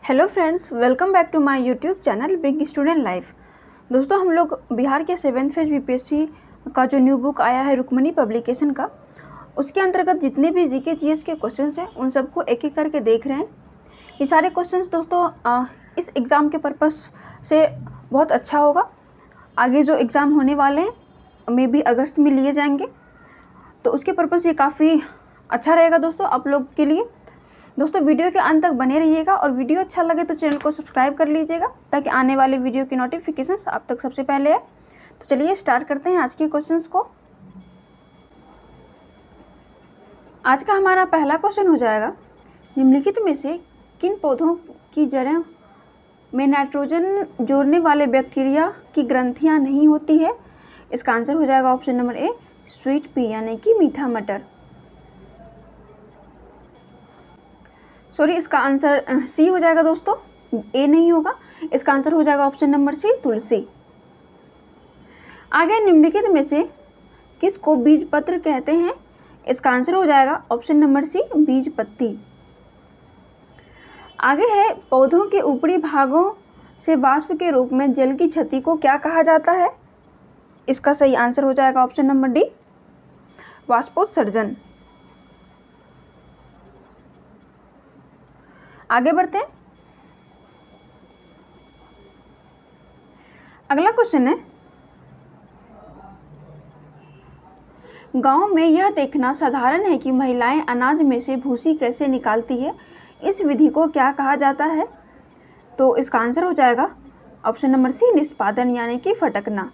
Hello friends, welcome back to my YouTube channel big student life. दोस्तों, हम लोग बिहार के 7th फेज बीपीएससी का जो न्यू बुक आया है रुक्मणी पब्लिकेशन का, उसके अंतर्गत जितने भी जीके जीएस के क्वेश्चंस हैं उन सबको एक एक करके देख रहे हैं। ये सारे क्वेश्चंस दोस्तों इस एग्ज़ाम के पर्पस से बहुत अच्छा होगा। आगे जो एग्ज़ाम होने वाले हैं मे बी अगस्त में लिए जाएंगे, तो उसके पर्पस ये काफ़ी अच्छा रहेगा दोस्तों आप लोग के लिए। दोस्तों, वीडियो के अंत तक बने रहिएगा और वीडियो अच्छा लगे तो चैनल को सब्सक्राइब कर लीजिएगा ताकि आने वाले वीडियो की नोटिफिकेशंस आप तक सबसे पहले आए। तो चलिए स्टार्ट करते हैं आज के क्वेश्चंस को। आज का हमारा पहला क्वेश्चन हो जाएगा, निम्नलिखित में से किन पौधों की जड़ों में नाइट्रोजन जोड़ने वाले बैक्टीरिया की ग्रंथियां नहीं होती है? इसका आंसर हो जाएगा option number A, sweet pea यानी कि मीठा मटर। सॉरी, इसका आंसर सी हो जाएगा दोस्तों, ए नहीं होगा। इसका आंसर हो जाएगा ऑप्शन नंबर सी, तुलसी। आगे निम्नलिखित में से किसको बीज पत्र कहते हैं? इसका आंसर हो जाएगा ऑप्शन नंबर सी, बीज पत्ती। आगे है, पौधों के ऊपरी भागों से वाष्प के रूप में जल की क्षति को क्या कहा जाता है? इसका सही आंसर हो जाएगा ऑप्शन नंबर डी, वाष्पोत्सर्जन। आगे बढ़ते हैं। अगला क्वेश्चन है, गांव में यह देखना साधारण है कि महिलाएं अनाज में से भूसी कैसे निकालती है। इस विधि को क्या कहा जाता है? तो इसका आंसर हो जाएगा ऑप्शन नंबर सी, निष्पादन यानी कि फटकना।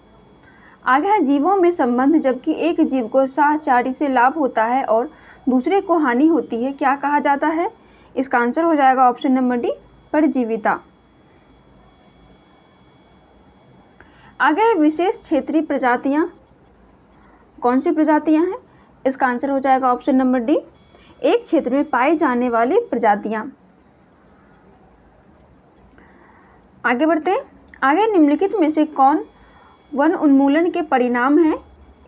आगे है, जीवों में संबंध जबकि एक जीव को साहचारी से लाभ होता है और दूसरे को हानि होती है, क्या कहा जाता है? इसका आंसर हो जाएगा ऑप्शन नंबर डी, परजीविता। आगे विशेष क्षेत्रीय प्रजातियां कौन सी प्रजातियां हैं? इसका आंसर हो जाएगा ऑप्शन नंबर डी, एक क्षेत्र में पाई जाने वाली प्रजातियां। आगे बढ़ते हैं। आगे निम्नलिखित में से कौन वन उन्मूलन के परिणाम है?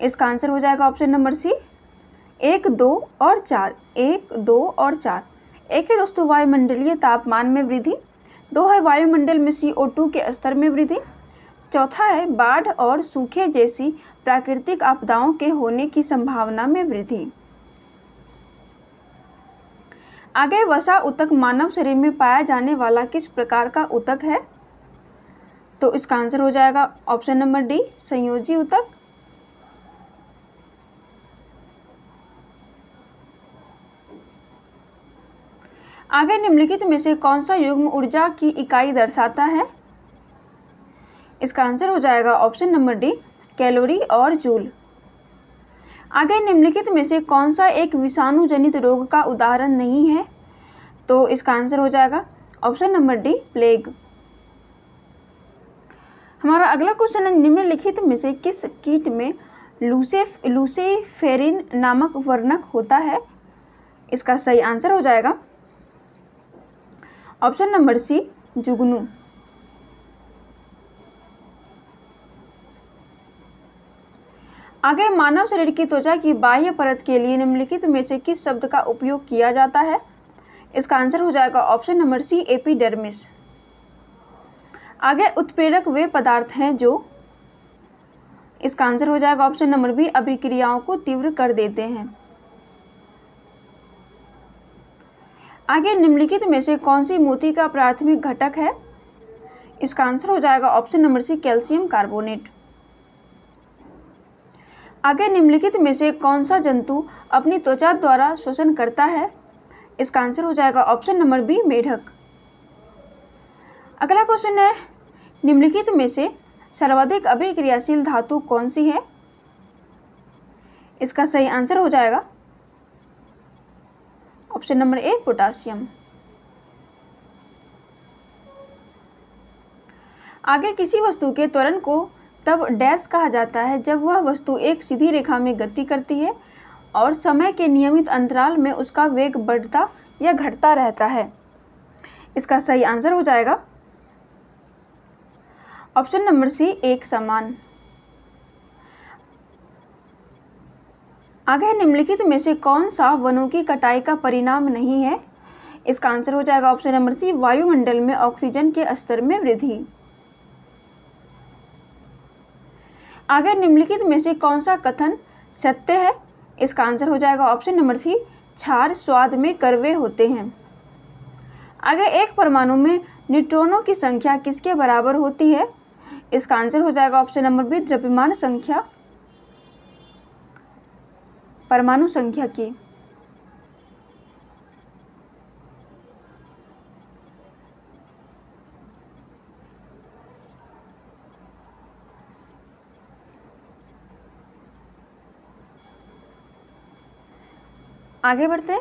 इसका आंसर हो जाएगा ऑप्शन नंबर सी, 1, 2 और 4। 1, 2 और 4। एक है दोस्तों वायुमंडलीय तापमान में वृद्धि, 2 है वायुमंडल में CO2 के स्तर में वृद्धि, चौथा है बाढ़ और सूखे जैसी प्राकृतिक आपदाओं के होने की संभावना में वृद्धि। आगे, वसा ऊतक मानव शरीर में पाया जाने वाला किस प्रकार का ऊतक है? तो इसका आंसर हो जाएगा ऑप्शन नंबर डी, संयोजी ऊतक। आगे निम्नलिखित में से कौन सा युग्म ऊर्जा की इकाई दर्शाता है? इसका आंसर हो जाएगा ऑप्शन नंबर डी, कैलोरी और जूल। आगे निम्नलिखित में से कौन सा एक विषाणु जनित रोग का उदाहरण नहीं है? तो इसका आंसर हो जाएगा ऑप्शन नंबर डी, प्लेग। हमारा अगला क्वेश्चन है, निम्नलिखित में से किस कीट में लूसीफेरिन नामक वर्णक होता है? इसका सही आंसर हो जाएगा ऑप्शन नंबर सी, जुगनू। आगे, मानव शरीर की त्वचा की बाह्य परत के लिए निम्नलिखित में से किस शब्द का उपयोग किया जाता है? इसका आंसर हो जाएगा ऑप्शन नंबर सी, एपिडर्मिस। आगे, उत्प्रेरक वे पदार्थ हैं जो, इसका आंसर हो जाएगा ऑप्शन नंबर बी, अभिक्रियाओं को तीव्र कर देते हैं। आगे, निम्नलिखित में से कौन सी मोती का प्राथमिक घटक है? इसका आंसर हो जाएगा option number C, calcium carbonate. आगे, निम्नलिखित में से कौन सा जंतु अपनी त्वचा द्वारा श्वसन करता है? इसका आंसर हो जाएगा ऑप्शन नंबर बी, मेढक। अगला क्वेश्चन है, निम्नलिखित में से सर्वाधिक अभिक्रियाशील धातु कौन सी है? इसका सही आंसर हो जाएगा ऑप्शन नंबर ए, पोटासियम। आगे, किसी वस्तु के त्वरण को तब डैश कहा जाता है जब वह वस्तु एक सीधी रेखा में गति करती है और समय के नियमित अंतराल में उसका वेग बढ़ता या घटता रहता है। इसका सही आंसर हो जाएगा ऑप्शन नंबर सी, एक समान। आगे, निम्नलिखित में से कौन सा वनों की कटाई का परिणाम नहीं है? इसका आंसर हो जाएगा ऑप्शन नंबर सी, वायुमंडल में ऑक्सीजन के स्तर में वृद्धि। आगे निम्नलिखित में से कौन सा कथन सत्य है? इसका आंसर हो जाएगा ऑप्शन नंबर सी, क्षार स्वाद में कड़वे होते हैं। आगे एक परमाणु में न्यूट्रॉनों की संख्या किसके बराबर होती है? इसका आंसर हो जाएगा ऑप्शन नंबर बी, द्रव्यमान संख्या, परमाणु संख्या की। आगे बढ़ते हैं।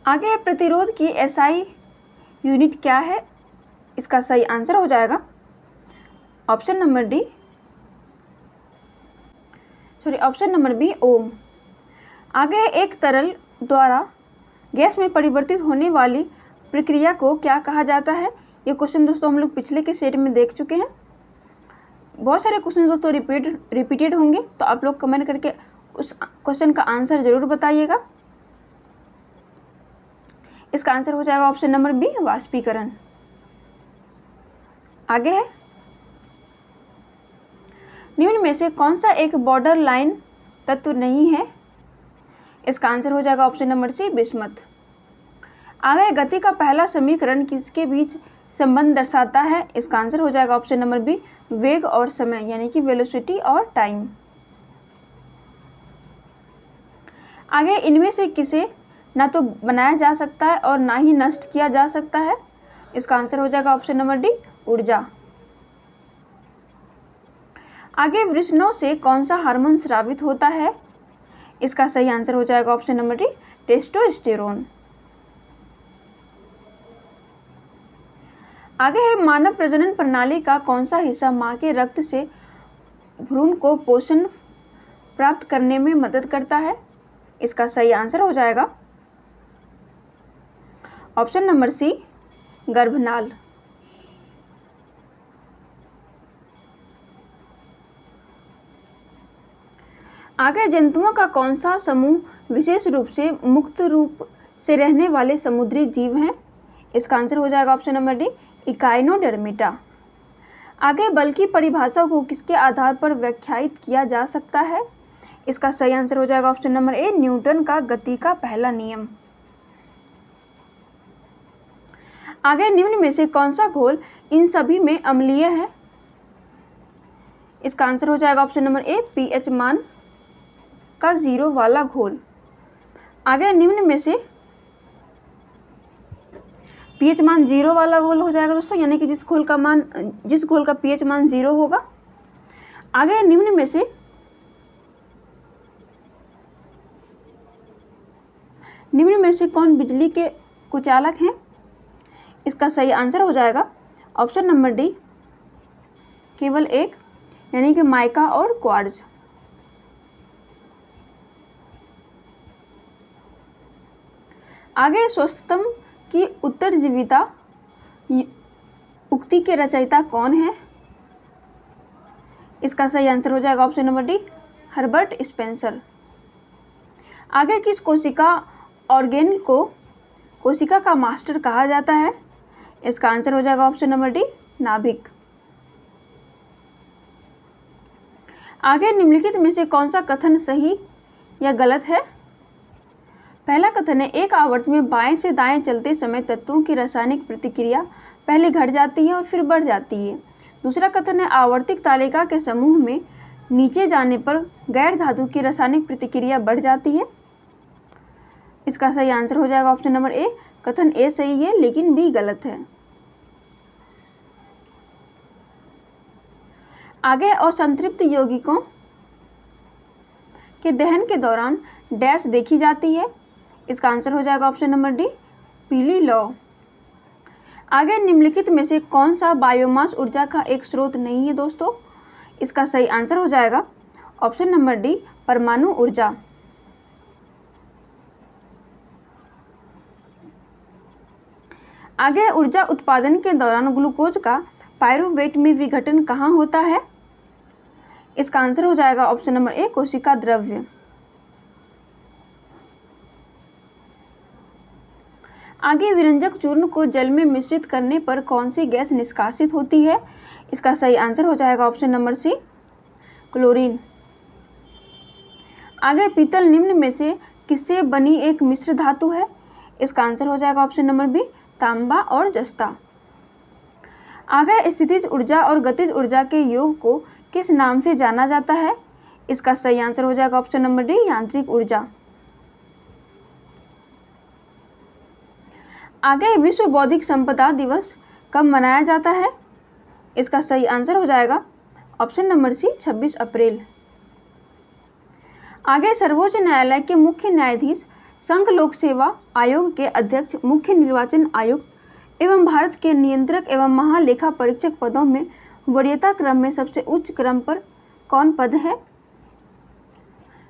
आगे प्रतिरोध की एसआई यूनिट क्या है? इसका सही आंसर हो जाएगा ऑप्शन नंबर बी, ओम। आगे एक तरल द्वारा गैस में परिवर्तित होने वाली प्रक्रिया को क्या कहा जाता है? ये क्वेश्चन दोस्तों हम लोग पिछले के सेट में देख चुके हैं। बहुत सारे क्वेश्चन दोस्तों रिपीटेड होंगे, तो आप लोग कमेंट करके उस क्वेश्चन का आंसर जरूर बताइएगा। इसका आंसर हो जाएगा ऑप्शन नंबर बी, वाष्पीकरण। आगे है, निम्न में से कौन सा एक बॉर्डर लाइन तत्व नहीं है? इसका आंसर हो जाएगा ऑप्शन नंबर सी, बिस्मथ। आगे गति का पहला समीकरण किसके बीच संबंध दर्शाता है? इसका आंसर हो जाएगा ऑप्शन नंबर बी, वेग और समय, यानी कि वेलोसिटी और टाइम। आगे इनमें से किसे ना तो बनाया जा सकता है और ना ही नष्ट किया जा सकता है? इसका आंसर हो जाएगा ऑप्शन नंबर डी, ऊर्जा। आगे वृषणों से कौन सा हार्मोन स्रावित होता है? इसका सही आंसर हो जाएगा ऑप्शन नंबर डी, टेस्टोस्टेरोन। आगे है, मानव प्रजनन प्रणाली का कौन सा हिस्सा मां के रक्त से भ्रूण को पोषण प्राप्त करने में मदद करता है? इसका सही आंसर हो जाएगा ऑप्शन नंबर सी, गर्भनाल। आगे जंतुओं का कौन सा समूह विशेष रूप से मुक्त रूप से रहने वाले समुद्री जीव हैं? इसका आंसर हो जाएगा ऑप्शन नंबर डी, इकाइनोडर्मिटा। आगे बल की परिभाषा को किसके आधार पर व्याख्यायित किया जा सकता है? इसका सही आंसर हो जाएगा ऑप्शन नंबर ए, न्यूटन का गति का पहला नियम। आगे निम्न में से कौन सा घोल इन सभी में अम्लीय है? इसका आंसर हो जाएगा ऑप्शन नंबर ए, पीएच मान का 0 वाला घोल। आगे निम्न में से पीएच मान 0 वाला घोल हो जाएगा दोस्तों, यानी कि जिस घोल का पीएच मान 0 होगा। आगे निम्न में से कौन बिजली के कुचालक हैं? इसका सही आंसर हो जाएगा ऑप्शन नंबर डी, केवल एक, यानी कि माइका और क्वार्ट्ज। आगे स्वच्छतम की उत्तरजीविता उक्ति के रचयिता कौन है? इसका सही आंसर हो जाएगा option number D, Herbert Spencer. आगे किस कोशिका ऑर्गेन को कोशिका का मास्टर कहा जाता है? इसका आंसर हो जाएगा ऑप्शन नंबर डी, नाभिक। आगे निम्नलिखित में से कौन सा कथन सही या गलत है? पहला कथन है, एक आवर्त में बाएं से दाएं चलते समय तत्वों की रासायनिक प्रतिक्रिया पहले घट जाती है और फिर बढ़ जाती है। दूसरा कथन है, आवर्तिक तालिका के समूह में नीचे जाने पर गैर धातु की रासायनिक प्रतिक्रिया बढ़ जाती है। इसका सही आंसर हो जाएगा ऑप्शन नंबर ए, कथन ए सही है लेकिन बी गलत है। आगे असंतृप्त यौगिकों के दहन के दौरान डैश देखी जाती है। इसका आंसर हो जाएगा ऑप्शन नंबर डी, पीली लौ। आगे निम्नलिखित में से कौन सा बायोमास ऊर्जा का एक स्रोत नहीं है दोस्तों? इसका सही आंसर हो जाएगा ऑप्शन नंबर डी, परमाणु ऊर्जा। आगे ऊर्जा उत्पादन के दौरान ग्लूकोज का पायरुवेट में विघटन कहाँ होता है? इसका आंसर हो जाएगा ऑप्शन नंबर ए, कोशिका द्रव्य। आगे विरंजक चूर्ण को जल में मिश्रित करने पर कौन सी गैस निष्कासित होती है? इसका सही आंसर हो जाएगा ऑप्शन नंबर सी, क्लोरीन। आगे पीतल निम्न में से किससे बनी एक मिश्र धातु है? इसका आंसर हो जाएगा ऑप्शन नंबर बी, तांबा और जस्ता। आगे स्थितिज ऊर्जा और गतिज ऊर्जा के योग को किस नाम से जाना जाता है? इसका सही आंसर हो जाएगा ऑप्शन नंबर डी, यांत्रिक ऊर्जा। आगे विश्व बौद्धिक संपदा दिवस कब मनाया जाता है? इसका सही आंसर हो जाएगा ऑप्शन नंबर सी, 26 अप्रैल। आगे सर्वोच्च न्यायालय के मुख्य न्यायाधीश, संघ लोक सेवा आयोग के अध्यक्ष, मुख्य निर्वाचन आयुक्त एवं भारत के नियंत्रक एवं महालेखा परीक्षक पदों में वरीयता क्रम में सबसे उच्च क्रम पर कौन पद है?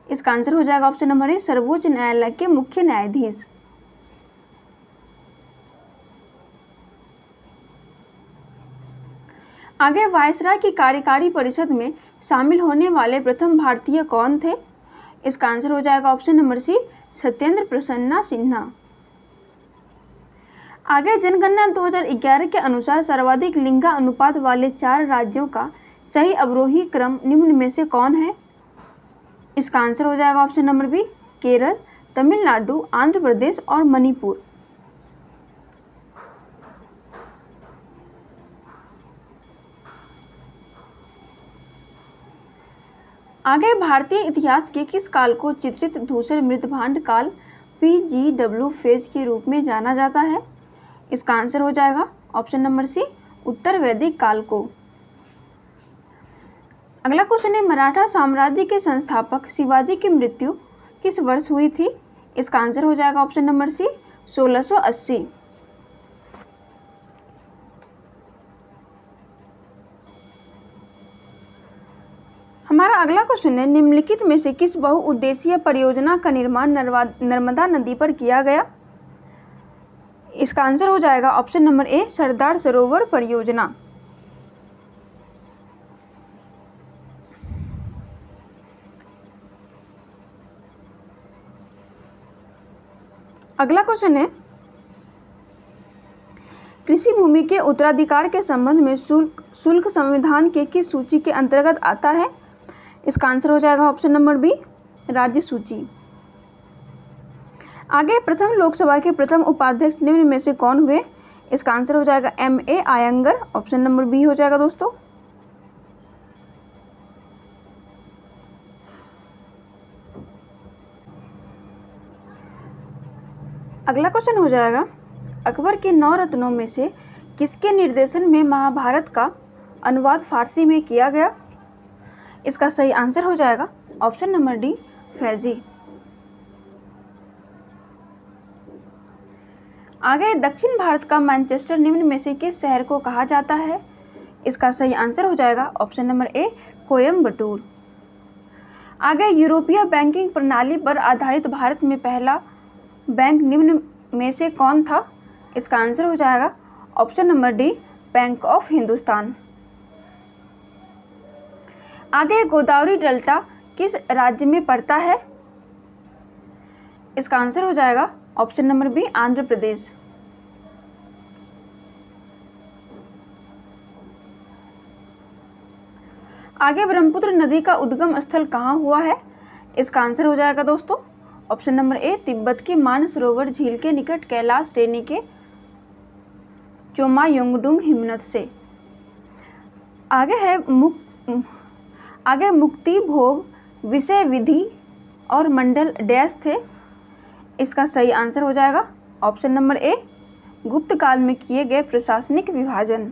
इसका आंसर हो जाएगा ऑप्शन नंबर ए, सर्वोच्च न्यायालय के मुख्य न्यायाधीश। आगे वायसराय की कार्यकारी परिषद में शामिल होने वाले प्रथम भारतीय कौन थे? इसका आंसर हो जाएगा option number C, Satyendra Prasanna Sinha. आगे जनगणना 2011 के अनुसार सर्वाधिक लिंगा अनुपात वाले 4 राज्यों का सही अवरोही क्रम निम्न में से कौन है? इसका आंसर हो जाएगा option number B, Kerala, Tamil Nadu, Andhra Pradesh और मणिपुर। आगे भारतीय इतिहास के किस काल को चित्रित धूसर मृदभांड काल PGW फेज के रूप में जाना जाता है? इसका आंसर हो जाएगा ऑप्शन नंबर सी, उत्तर वैदिक काल को। अगला क्वेश्चन है, मराठा साम्राज्य के संस्थापक शिवाजी की मृत्यु किस वर्ष हुई थी? इसका आंसर हो जाएगा ऑप्शन नंबर सी, 1680। हमारा अगला क्वेश्चन है, निम्नलिखित में से किस बहुउद्देशीय परियोजना का निर्माण नर्मदा नदी पर किया गया? इसका आंसर हो जाएगा option number A, Sardar Sarovar परियोजना। अगला क्वेश्चन है, कृषि भूमि के उत्तराधिकार के संबंध में शुल्क संविधान के किस सूची के अंतर्गत आता है? इसका आंसर हो जाएगा ऑप्शन नंबर बी, राज्य सूची। आगे प्रथम लोकसभा के प्रथम उपाध्यक्ष निम्न में से कौन हुए? इसका आंसर हो जाएगा MA Iyengar, option number B हो जाएगा दोस्तों। अगला क्वेश्चन हो जाएगा, अकबर के 9 रत्नों में से किसके निर्देशन में महाभारत का अनुवाद फारसी में किया गया? इसका सही आंसर हो जाएगा ऑप्शन नंबर डी, फैजी। आगे दक्षिण भारत का मैनचेस्टर निम्न में से किस शहर को कहा जाता है? इसका सही आंसर हो जाएगा ऑप्शन नंबर ए, कोयम्बटूर। आगे यूरोपीय बैंकिंग प्रणाली पर आधारित भारत में पहला बैंक निम्न में से कौन था? इसका आंसर हो जाएगा option number D, bank of Hindustan. आगे गोदावरी डेल्टा किस राज्य में पड़ता है? इसका आंसर हो जाएगा option number B, Andhra Pradesh. आगे ब्रह्मपुत्र नदी का उद्गम स्थल कहाँ हुआ है? इसका आंसर हो जाएगा दोस्तों ऑप्शन नंबर ए, तिब्बत के मानसरोवर झील के निकट कैलाश श्रेणी के चोमायोंगडुंग हिमनद से। आगे मुक्ति भोग विषय विधि और मंडल डैश थे। इसका सही आंसर हो जाएगा ऑप्शन नंबर ए, गुप्त काल में किए गए प्रशासनिक विभाजन।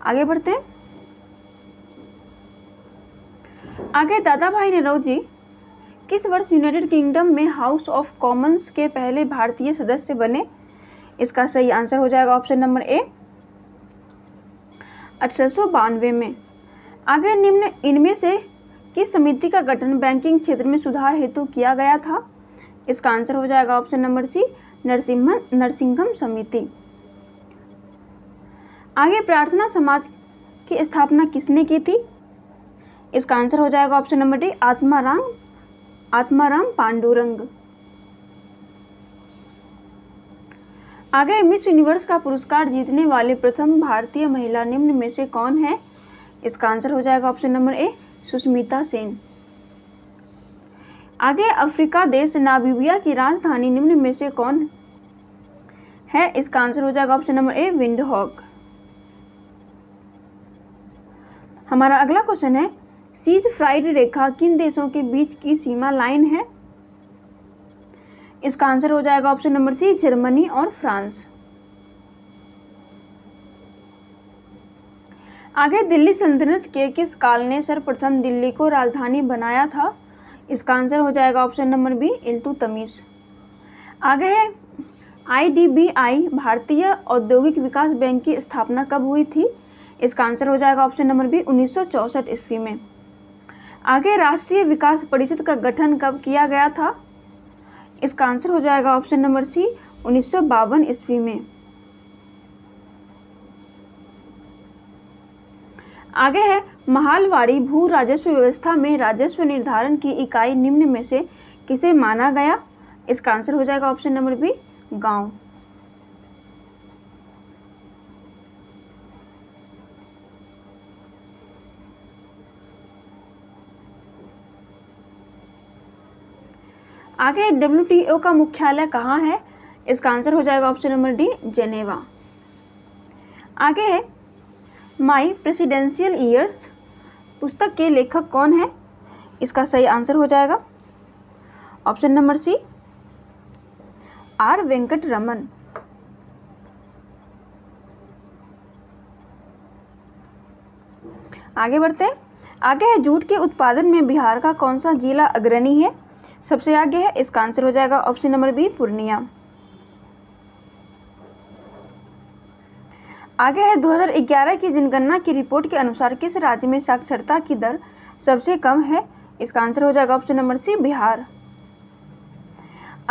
आगे बढ़ते हैं। आगे दादा भाई नौरोजी किस वर्ष यूनाइटेड किंगडम में हाउस ऑफ कॉमन्स के पहले भारतीय सदस्य बने? इसका सही आंसर हो जाएगा ऑप्शन नंबर ए, 1892 में। आगे निम्न इनमें से किस समिति का गठन बैंकिंग क्षेत्र में सुधार हेतु किया गया था? इसका आंसर हो जाएगा ऑप्शन नंबर सी, नरसिंघम समिति। आगे प्रार्थना समाज की स्थापना किसने की थी? इसका आंसर हो जाएगा option number D, Atmaram Pandurang. आगे, मिस यूनिवर्स का पुरस्कार जीतने वाली प्रथम भारतीय महिला निम्न में से कौन है? इसका आंसर हो जाएगा option number A, Sushmita Sen. आगे, अफ्रीका देश नामीबिया की राजधानी निम्न में से कौन है? इसका आंसर हो जाएगा ऑप्शन नंबर ए, विंडहॉक। हमारा अगला क्वेश्चन है, सीज फ्राइड रेखा किन देशों के बीच की सीमा लाइन है? इसका आंसर हो जाएगा ऑप्शन नंबर सी, जर्मनी और फ्रांस। आगे, दिल्ली सल्तनत के किस काल ने सर्वप्रथम दिल्ली को राजधानी बनाया था? इसका आंसर हो जाएगा ऑप्शन नंबर बी, इल्तुतमिश। आगे है, IDBI भारतीय औद्योगिक विकास बैंक की स्थापना कब हुई थी? इसका आंसर हो जाएगा ऑप्शन नंबर बी, 1964 ईस्वी में। आगे, राष्ट्रीय विकास परिषद का गठन कब किया गया था? इसका आंसर हो जाएगा ऑप्शन नंबर सी, 1952 ईस्वी में। आगे है, महालवाड़ी भू राजस्व व्यवस्था में राजस्व निर्धारण की इकाई निम्न में से किसे माना गया? इसका आंसर हो जाएगा ऑप्शन नंबर बी, गांव। आगे, WTO का मुख्यालय कहाँ है? इसका आंसर हो जाएगा ऑप्शन नंबर डी, जेनेवा। आगे है, माई प्रेसिडेंशियल ईयर्स पुस्तक के लेखक कौन है? इसका सही आंसर हो जाएगा option number C, R Venkataraman. आगे बढ़ते हैं। आगे है, जूट के उत्पादन में बिहार का कौन सा जिला अग्रणी है? सबसे आगे है, इसका आंसर हो जाएगा ऑप्शन नंबर बी, पूर्णिया। आगे है, 2011 की जनगणना की रिपोर्ट के अनुसार किस राज्य में साक्षरता की दर सबसे कम है? इसका आंसर हो जाएगा ऑप्शन नंबर सी, बिहार।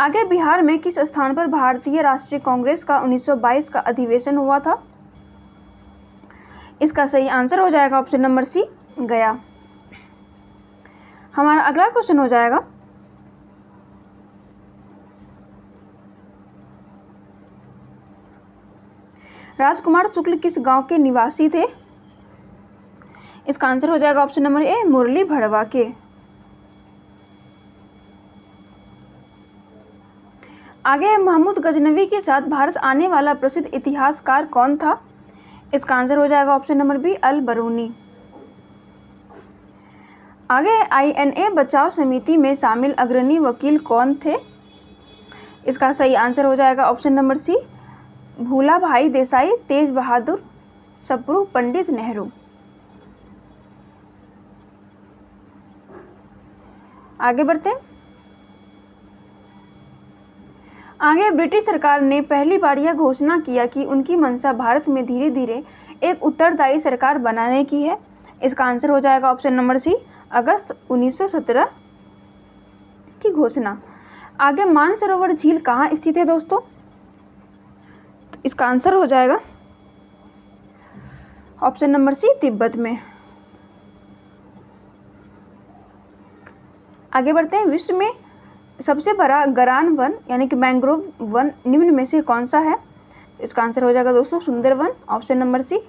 आगे, बिहार में किस स्थान पर भारतीय राष्ट्रीय कांग्रेस का 1922 का अधिवेशन हुआ था? इसका सही आंसर हो जाएगा ऑप्शन नंबर सी, गया। हमारा अगला क्वेश्चन हो जाएगा, राजकुमार शुक्ल किस गांव के निवासी थे? इसका आंसर हो जाएगा ऑप्शन नंबर ए, मुरली भड़वा के। आगे, महमूद गजनवी के साथ भारत आने वाला प्रसिद्ध इतिहासकार कौन था? इसका आंसर हो जाएगा ऑप्शन नंबर बी, अल बरूनी। आगे, INA बचाव समिति में शामिल अग्रणी वकील कौन थे? इसका सही आंसर हो जाएगा ऑप्शन नंबर सी, भूला भाई देसाई, तेज बहादुर सप्रू, पंडित नेहरू। आगे बढ़ते हैं। आगे, ब्रिटिश सरकार ने पहली बार यह घोषणा किया कि उनकी मंशा भारत में धीरे धीरे एक उत्तरदायी सरकार बनाने की है। इसका आंसर हो जाएगा ऑप्शन नंबर सी, अगस्त 1917 की घोषणा। आगे, मानसरोवर झील कहाँ स्थित है दोस्तों? इसका आंसर हो जाएगा ऑप्शन नंबर सी, तिब्बत में। आगे बढ़ते हैं। विश्व में सबसे बड़ा गरान वन यानी कि मैंग्रोव वन निम्न में से कौन सा है? इसका आंसर हो जाएगा दोस्तों, सुंदरवन, ऑप्शन नंबर सी।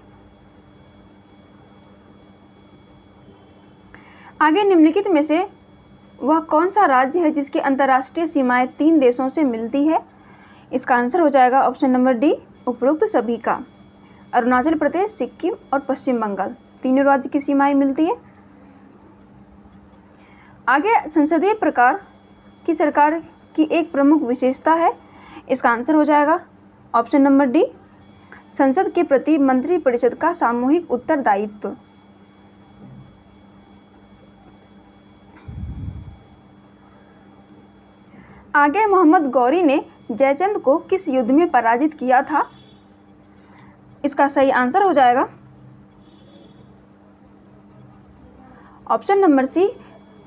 आगे, निम्नलिखित में से वह कौन सा राज्य है जिसकी अंतर्राष्ट्रीय सीमाएं 3 देशों से मिलती है? इसका आंसर हो जाएगा ऑप्शन नंबर डी, उपरोक्त सभी का। अरुणाचल प्रदेश, सिक्किम और पश्चिम बंगाल, तीनों राज्य की सीमाएं मिलती है। आगे, संसदीय प्रकार की सरकार की एक प्रमुख विशेषता है। इसका आंसर हो जाएगा ऑप्शन नंबर डी, संसद के प्रति मंत्रिपरिषद का सामूहिक उत्तरदायित्व। आगे, मोहम्मद गौरी ने जयचंद को किस युद्ध में पराजित किया था? इसका सही आंसर हो जाएगा ऑप्शन नंबर सी,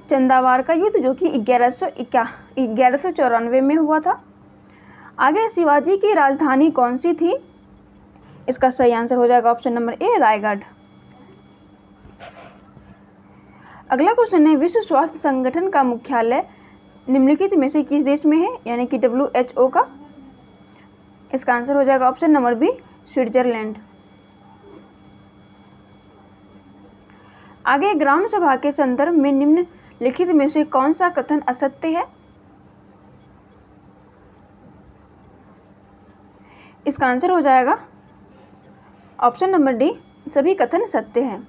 चंदावार का युद्ध, जो कि 1194 में हुआ था। आगे, शिवाजी की राजधानी कौन सी थी? इसका सही आंसर हो जाएगा ऑप्शन नंबर ए, रायगढ़। अगला क्वेश्चन है, विश्व स्वास्थ्य संगठन का मुख्यालय निम्नलिखित में से किस देश में है? यानी कि WHO का। इसका आंसर हो जाएगा ऑप्शन नंबर बी, स्विट्जरलैंड। आगे ग्राम सभा के संदर्भ में निम्नलिखित में से कौन सा कथन असत्य है? इसका आंसर हो जाएगा ऑप्शन नंबर डी, सभी कथन सत्य हैं।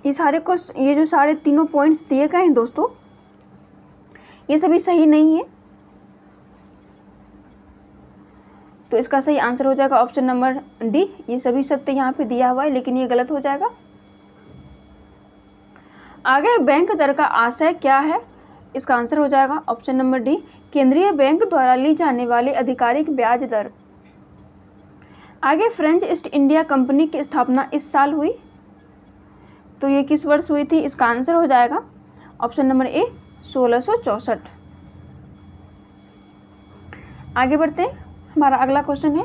ये जो सारे तीनों पॉइंट्स दिए गए हैं दोस्तों, ये सभी सही नहीं है, तो इसका सही आंसर हो जाएगा ऑप्शन नंबर डी, ये सभी सत्य यहाँ पे दिया हुआ है, लेकिन ये गलत हो जाएगा। आगे बैंक दर का आशय क्या है? इसका आंसर हो जाएगा ऑप्शन नंबर डी, केंद्रीय बैंक द्वारा ली जाने वाली आधिकारिक ब्याज दर। आगे फ्रेंच ईस्ट इंडिया कंपनी की स्थापना इस साल हुई, तो ये किस वर्ष हुई थी? इसका आंसर हो जाएगा ऑप्शन नंबर ए, 1664। आगे बढ़ते हैं, हमारा अगला क्वेश्चन है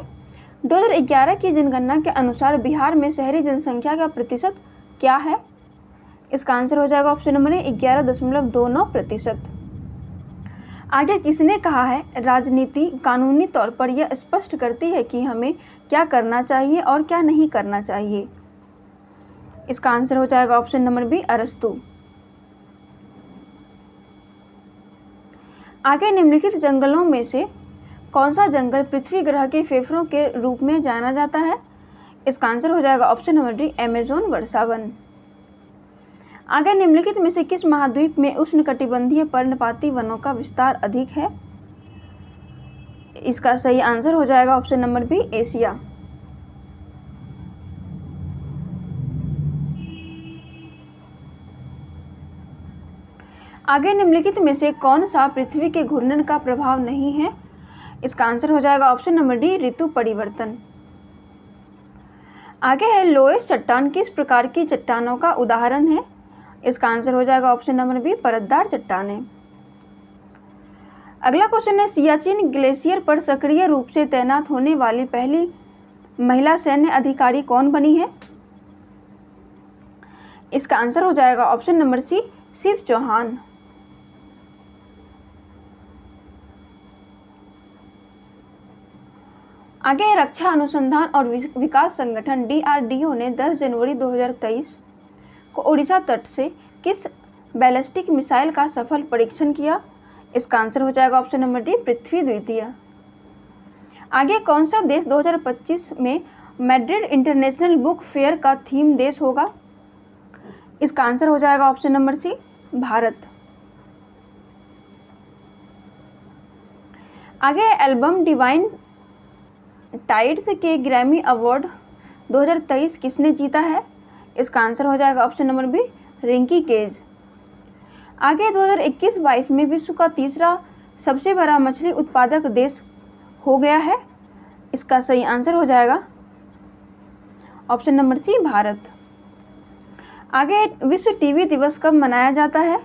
2011 की जनगणना के अनुसार बिहार में शहरी जनसंख्या का प्रतिशत क्या है? इसका आंसर हो जाएगा ऑप्शन नंबर ए, 11.29%। आगे किसने कहा है, राजनीति कानूनी तौर पर यह स्पष्ट करती है कि हमें क्या करना चाहिए और क्या नहीं करना चाहिए? इसका आंसर हो जाएगा ऑप्शन नंबर बी, अरस्तू। आगे निम्नलिखित जंगलों में से कौन सा जंगल पृथ्वी ग्रह के फेफड़ों के रूप में जाना जाता है? इसका आंसर हो जाएगा ऑप्शन नंबर डी, अमेज़न वर्षावन। आगे निम्नलिखित में से किस महाद्वीप में उष्णकटिबंधीय पर्णपाती वनों का विस्तार अधिक है? इसका सही आंसर हो जाएगा ऑप्शन नंबर बी, एशिया। आगे निम्नलिखित में से कौन सा पृथ्वी के घूर्णन का प्रभाव नहीं है? इसका आंसर हो जाएगा ऑप्शन नंबर डी, ऋतु परिवर्तन। आगे है लोएस्ट चट्टान किस प्रकार की चट्टानों का उदाहरण है? इसका आंसर हो जाएगा ऑप्शन नंबर बी, परतदार चट्टानें। अगला क्वेश्चन है सियाचिन ग्लेशियर पर सक्रिय रूप से तैनात होने वाली पहली महिला सैन्य अधिकारी कौन बनी है? इसका आंसर हो जाएगा option number C, Shiv Chauhan. आगे रक्षा अनुसंधान और विकास संगठन DRDO ने 10 जनवरी 2023 को ओडिशा तट से किस बैलिस्टिक मिसाइल का सफल परीक्षण किया? इसका आंसर हो जाएगा ऑप्शन नंबर डी, पृथ्वी द्वितीय। आगे कौन सा देश 2025 में मैड्रिड इंटरनेशनल बुक फेयर का थीम देश होगा? इसका आंसर हो जाएगा ऑप्शन नंबर सी, भारत। आगे एल्बम डिवाइन टाइड्स के ग्रैमी अवार्ड 2023 किसने जीता है? इसका आंसर हो जाएगा option number B, Ricky Kej. आगे 2021-22 में विश्व का तीसरा सबसे बड़ा मछली उत्पादक देश हो गया है। इसका सही आंसर हो जाएगा ऑप्शन नंबर सी, भारत। आगे विश्व टीबी दिवस कब मनाया जाता है?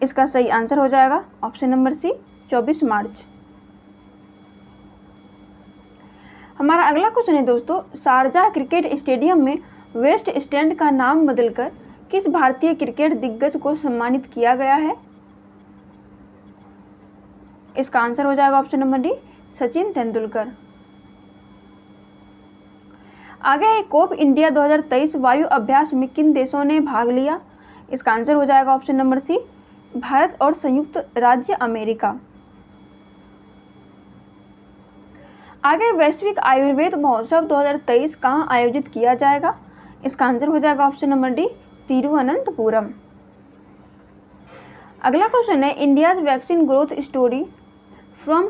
इसका सही आंसर हो जाएगा ऑप्शन नंबर सी, 24 मार्च। हमारा अगला क्वेश्चन है दोस्तों, शारजाह क्रिकेट स्टेडियम में वेस्ट स्टैंड का नाम बदलकर किस भारतीय क्रिकेट दिग्गज को सम्मानित किया गया है? इसका आंसर हो जाएगा option number D, Sachin Tendulkar. आगे है कोप इंडिया 2023 वायु अभ्यास में किन देशों ने भाग लिया? इसका आंसर हो जाएगा ऑप्शन नंबर सी, भारत और संयुक्त राज्य अमेरिका। आगे वैश्विक आयुर्वेद महोत्सव 2023 कहाँ आयोजित किया जाएगा? इसका आंसर हो जाएगा ऑप्शन नंबर डी, तिरुवनंतपुरम। अगला क्वेश्चन है India's vaccine growth story from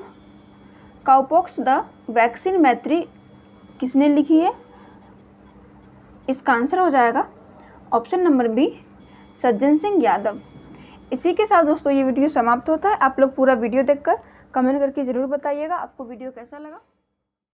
cowpox the vaccine मैत्री किसने लिखी है? इसका आंसर हो जाएगा option number B, Sajjan Singh Yadav. इसी के साथ दोस्तों ये वीडियो समाप्त होता है। आप लोग पूरा वीडियो देखकर कमेंट करके ज़रूर बताइएगा आपको वीडियो कैसा लगा।